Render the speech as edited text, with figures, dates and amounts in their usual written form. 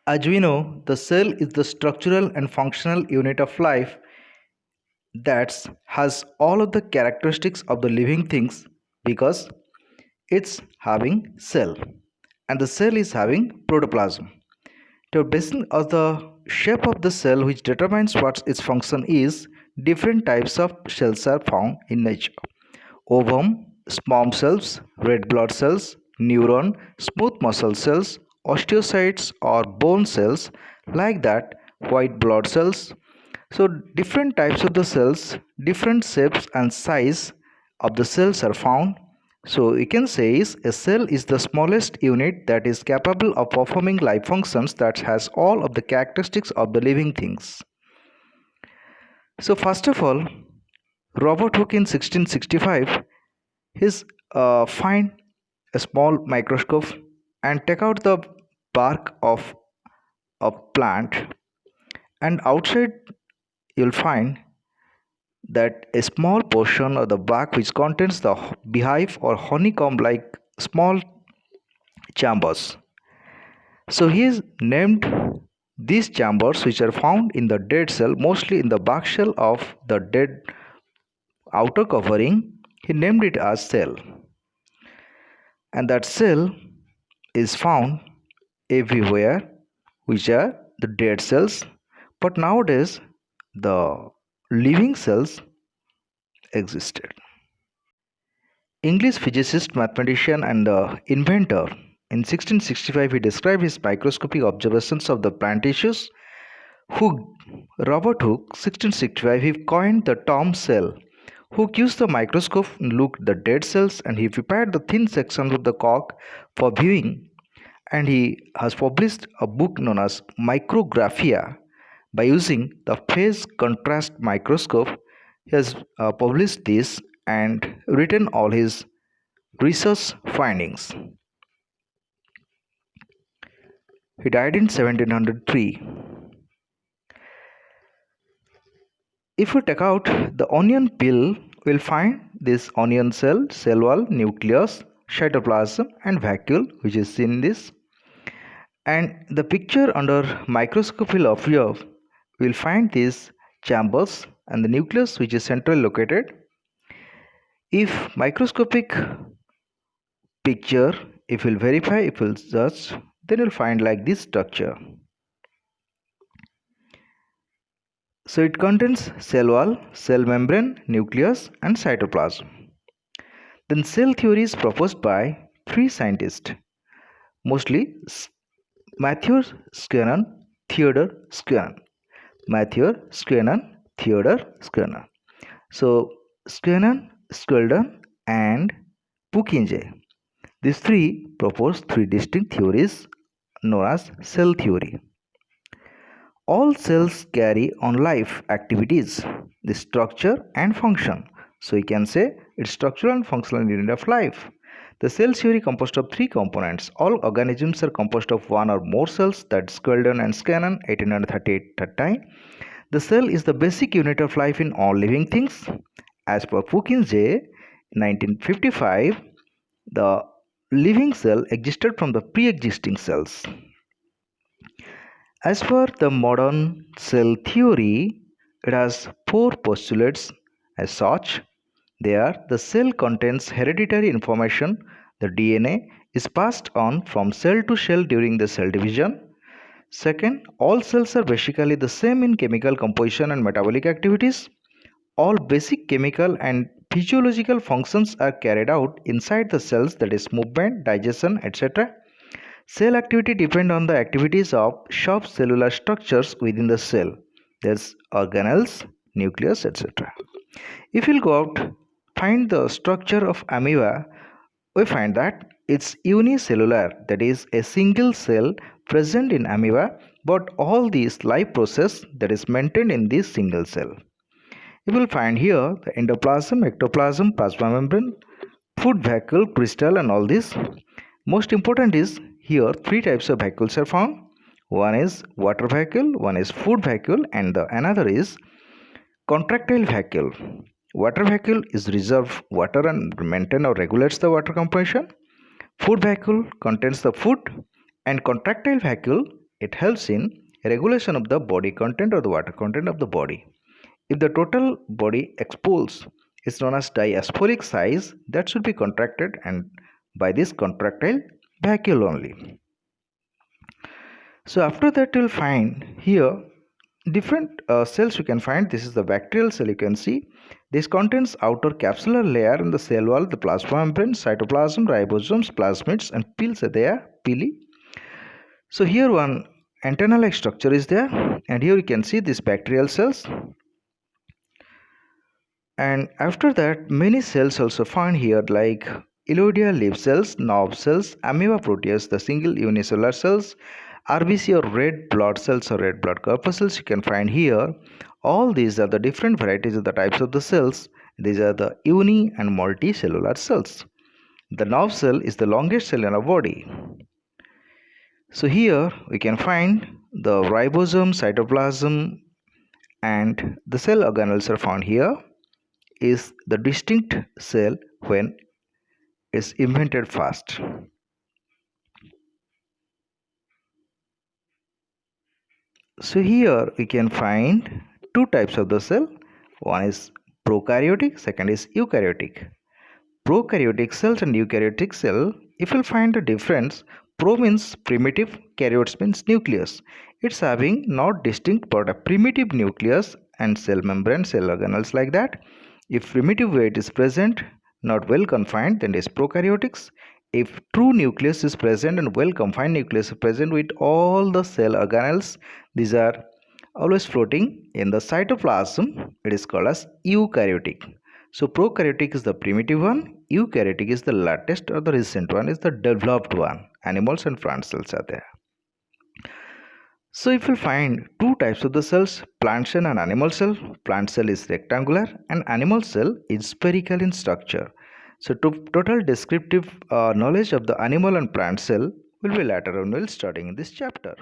As we know, the cell is the structural and functional unit of life that has all of the characteristics of the living things because it's having cell and the cell is having protoplasm. The basis of the shape of the cell which determines what its function is, different types of cells are found in nature. Ovum, sperm cells, red blood cells, neuron, smooth muscle cells, osteocytes or bone cells, like that, white blood cells. So different types of the cells, different shapes and size of the cells are found. So you can say is a cell is the smallest unit that is capable of performing life functions that has all of the characteristics of the living things. So first of all, Robert Hooke in 1665 his find a small microscope and take out the bark of a plant, and outside you'll find that a small portion of the bark which contains the beehive or honeycomb like small chambers. So he is named these chambers which are found in the dead cell, mostly in the bark shell of the dead outer covering. He named it as cell, and that cell is found everywhere, which are the dead cells. But nowadays the living cells existed. English physicist, mathematician and inventor, in 1665 he described his microscopic observations of the plant tissues. Robert Hooke 1665 he coined the term cell. Hooke used the microscope and looked at the dead cells, and he prepared the thin sections of the cork for viewing, and he has published a book known as Micrographia by using the phase contrast microscope. He has published this and written all his research findings. He died in 1703. If we take out the onion peel, we'll find this onion cell, cell wall, nucleus, cytoplasm and vacuole, which is in this. And the picture under microscope will observe, we'll find these chambers and the nucleus which is centrally located. If microscopic picture, if we'll verify, if we'll search, then you'll find like this structure. So it contains cell wall, cell membrane, nucleus and cytoplasm. Then cell theory is proposed by three scientists, mostly Matthew Skinner, Theodore Skinner. Matthew Skinner, Theodore Skinner. So Skinner, Skeldon and Purkinje. These three proposed three distinct theories known as cell theory. All cells carry on life activities, the structure and function. So we can say it's structural and functional unit of life. The cell theory composed of three components. All organisms are composed of one or more cells, that's Skeldon and Scannon, 1838. The cell is the basic unit of life in all living things. As per Purkinje, 1955, the living cell existed from the pre-existing cells. As per the modern cell theory, it has four postulates as such. They are: the cell contains hereditary information, the DNA is passed on from cell to cell during the cell division. Second, all cells are basically the same in chemical composition and metabolic activities. All basic chemical and physiological functions are carried out inside the cells, that is movement, digestion, etc. Cell activity depends on the activities of subcellular structures within the cell. There's organelles, nucleus, etc. If we'll go out, find the structure of amoeba, we find that it's unicellular, that is a single cell present in amoeba, but all these life process that is maintained in this single cell. You will find here the endoplasm, ectoplasm, plasma membrane, food vacuole, crystal and all this. Most important is here three types of vacuoles are found. One is water vacuole, one is food vacuole and the another is contractile vacuole. Water vacuole is reserve water and maintain or regulates the water composition. Food vacuole contains the food and contractile vacuole It helps in regulation of the body content or the water content of the body. If the total body expulse is known as diastolic size, that should be contracted and by this contractile vacuole only. So after that you'll find here different cells you can find. This is the bacterial cell you can see. This contains outer capsular layer in the cell wall, the plasma membrane, cytoplasm, ribosomes, plasmids and pils are there, pili. So here one antenna-like structure is there, and here you can see these bacterial cells. And after that many cells also found here like iloidea leaf cells, nerve cells, amoeba proteus, the single unicellular cells, RBC or red blood cells or red blood corpuscles you can find here. All these are the different varieties of the types of the cells. These are the uni and multicellular cells. The nerve cell is the longest cell in our body. So here we can find the ribosome, cytoplasm and the cell organelles are found here. Is the distinct cell when it's invented fast. So here we can find two types of the cell. One is prokaryotic, second is eukaryotic. Prokaryotic cells and eukaryotic cell, if you'll find the difference, pro means primitive, karyotes means nucleus. It's having not distinct but a primitive nucleus and cell membrane, cell organelles like that. If primitive weight is present, not well confined, then it is prokaryotics. If true nucleus is present and well confined nucleus is present with all the cell organelles, these are always floating in the cytoplasm, it is called as eukaryotic. So prokaryotic is the primitive one, eukaryotic is the latest or the recent one, is the developed one. Animals and plant cells are there. So if you find two types of the cells, plant cell and animal cell. Plant cell is rectangular and animal cell is spherical in structure. So total descriptive knowledge of the animal and plant cell will be later on while studying in this chapter.